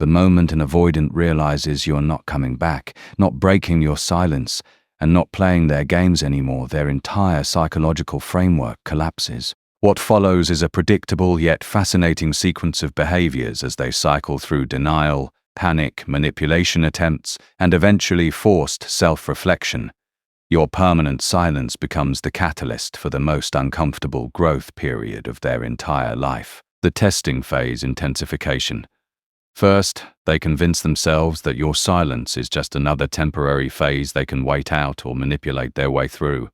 The moment an avoidant realizes you're not coming back, not breaking your silence, and not playing their games anymore, their entire psychological framework collapses. What follows is a predictable yet fascinating sequence of behaviors as they cycle through denial, panic, manipulation attempts, and eventually forced self-reflection. Your permanent silence becomes the catalyst for the most uncomfortable growth period of their entire life. The testing phase intensification. First, they convince themselves that your silence is just another temporary phase they can wait out or manipulate their way through.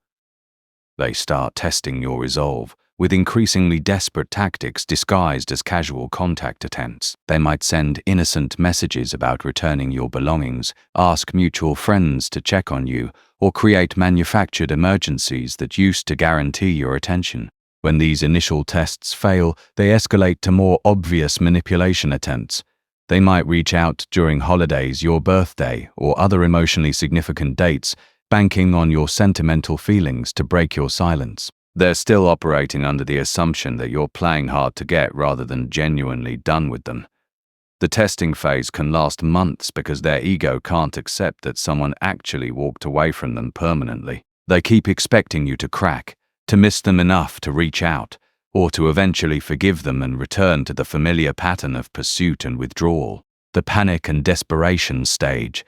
They start testing your resolve with increasingly desperate tactics disguised as casual contact attempts. They might send innocent messages about returning your belongings, ask mutual friends to check on you, or create manufactured emergencies that used to guarantee your attention. When these initial tests fail, they escalate to more obvious manipulation attempts. They might reach out during holidays, your birthday, or other emotionally significant dates, banking on your sentimental feelings to break your silence. They're still operating under the assumption that you're playing hard to get rather than genuinely done with them. The testing phase can last months because their ego can't accept that someone actually walked away from them permanently. They keep expecting you to crack, to miss them enough to reach out, or to eventually forgive them and return to the familiar pattern of pursuit and withdrawal. The panic and desperation stage.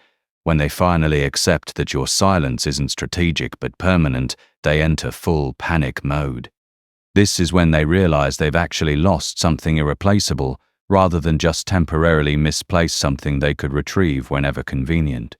When they finally accept that your silence isn't strategic but permanent, they enter full panic mode. This is when they realize they've actually lost something irreplaceable, rather than just temporarily misplace something they could retrieve whenever convenient.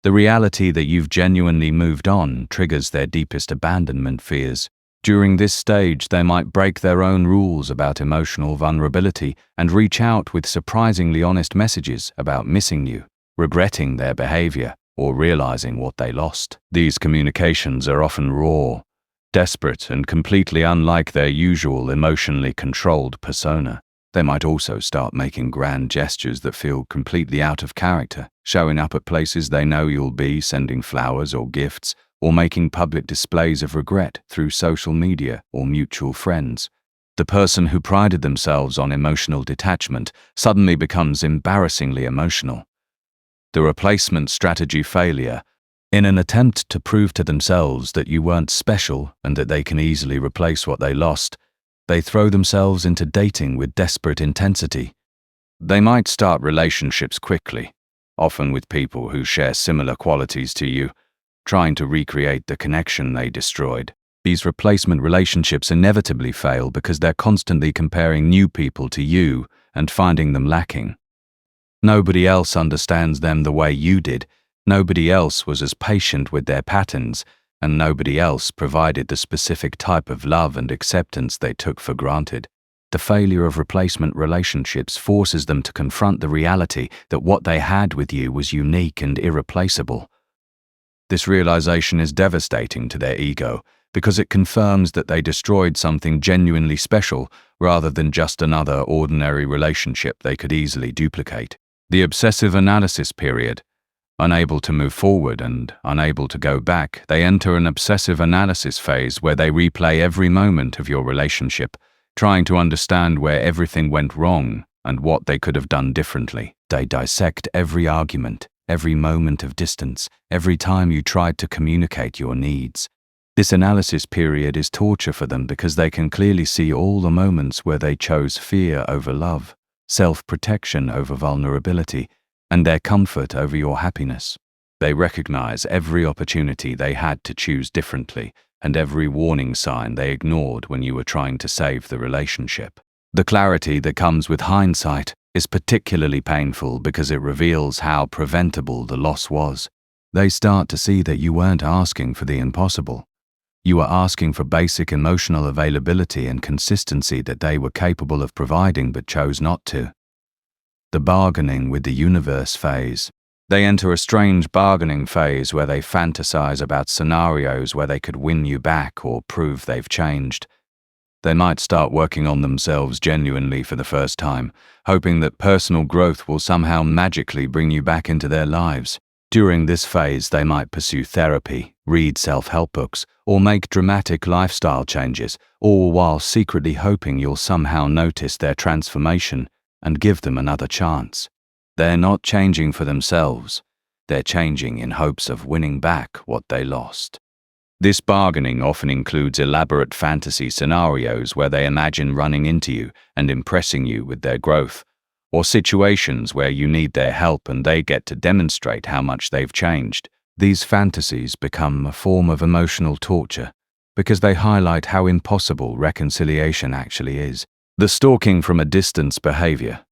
The reality that you've genuinely moved on triggers their deepest abandonment fears. During this stage, they might break their own rules about emotional vulnerability and reach out with surprisingly honest messages about missing you, regretting their behavior, or realizing what they lost. These communications are often raw, desperate, and completely unlike their usual emotionally controlled persona. They might also start making grand gestures that feel completely out of character, showing up at places they know you'll be, sending flowers or gifts, or making public displays of regret through social media or mutual friends. The person who prided themselves on emotional detachment suddenly becomes embarrassingly emotional. The replacement strategy failure. In an attempt to prove to themselves that you weren't special and that they can easily replace what they lost, they throw themselves into dating with desperate intensity. They might start relationships quickly, often with people who share similar qualities to you, trying to recreate the connection they destroyed. These replacement relationships inevitably fail because they're constantly comparing new people to you and finding them lacking. Nobody else understands them the way you did, nobody else was as patient with their patterns, and nobody else provided the specific type of love and acceptance they took for granted. The failure of replacement relationships forces them to confront the reality that what they had with you was unique and irreplaceable. This realization is devastating to their ego because it confirms that they destroyed something genuinely special rather than just another ordinary relationship they could easily duplicate. The obsessive analysis period. Unable to move forward and unable to go back, they enter an obsessive analysis phase where they replay every moment of your relationship, trying to understand where everything went wrong and what they could have done differently. They dissect every argument, every moment of distance, every time you tried to communicate your needs. This analysis period is torture for them because they can clearly see all the moments where they chose fear over love, self-protection over vulnerability, and their comfort over your happiness. They recognize every opportunity they had to choose differently and every warning sign they ignored when you were trying to save the relationship. The clarity that comes with hindsight is particularly painful because it reveals how preventable the loss was. They start to see that you weren't asking for the impossible. You were asking for basic emotional availability and consistency that they were capable of providing but chose not to. The bargaining with the universe phase. They enter a strange bargaining phase where they fantasize about scenarios where they could win you back or prove they've changed. They might start working on themselves genuinely for the first time, hoping that personal growth will somehow magically bring you back into their lives. During this phase, they might pursue therapy, read self-help books, or make dramatic lifestyle changes, all while secretly hoping you'll somehow notice their transformation and give them another chance. They're not changing for themselves. They're changing in hopes of winning back what they lost. This bargaining often includes elaborate fantasy scenarios where they imagine running into you and impressing you with their growth, or situations where you need their help and they get to demonstrate how much they've changed. These fantasies become a form of emotional torture because they highlight how impossible reconciliation actually is. The stalking from a distance behavior.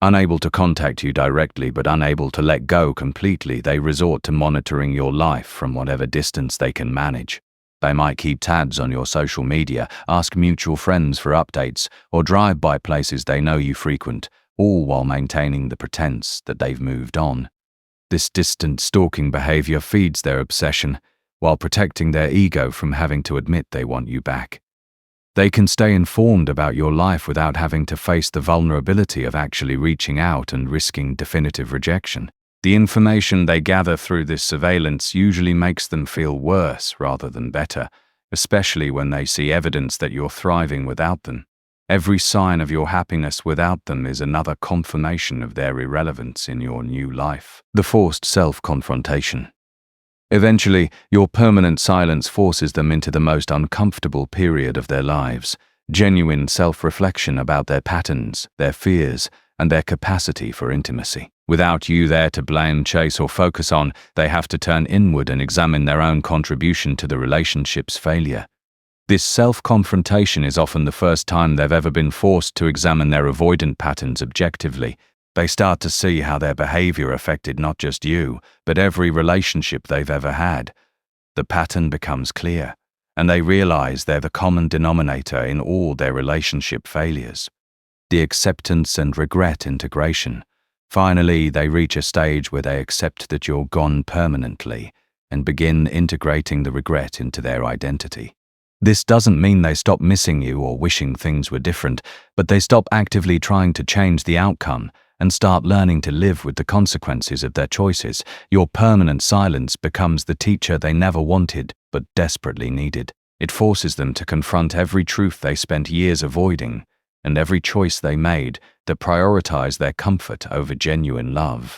Unable to contact you directly but unable to let go completely, they resort to monitoring your life from whatever distance they can manage. They might keep tabs on your social media, ask mutual friends for updates, or drive by places they know you frequent, all while maintaining the pretense that they've moved on. This distant stalking behavior feeds their obsession, while protecting their ego from having to admit they want you back. They can stay informed about your life without having to face the vulnerability of actually reaching out and risking definitive rejection. The information they gather through this surveillance usually makes them feel worse rather than better, especially when they see evidence that you're thriving without them. Every sign of your happiness without them is another confirmation of their irrelevance in your new life. The forced self-confrontation. Eventually, your permanent silence forces them into the most uncomfortable period of their lives, genuine self-reflection about their patterns, their fears, and their capacity for intimacy. Without you there to blame, chase, or focus on, they have to turn inward and examine their own contribution to the relationship's failure. This self-confrontation is often the first time they've ever been forced to examine their avoidant patterns objectively. They start to see how their behavior affected not just you, but every relationship they've ever had. The pattern becomes clear, and they realize they're the common denominator in all their relationship failures. The acceptance and regret integration. Finally, they reach a stage where they accept that you're gone permanently and begin integrating the regret into their identity. This doesn't mean they stop missing you or wishing things were different, but they stop actively trying to change the outcome and start learning to live with the consequences of their choices. Your permanent silence becomes the teacher they never wanted but desperately needed. It forces them to confront every truth they spent years avoiding and every choice they made that prioritized their comfort over genuine love.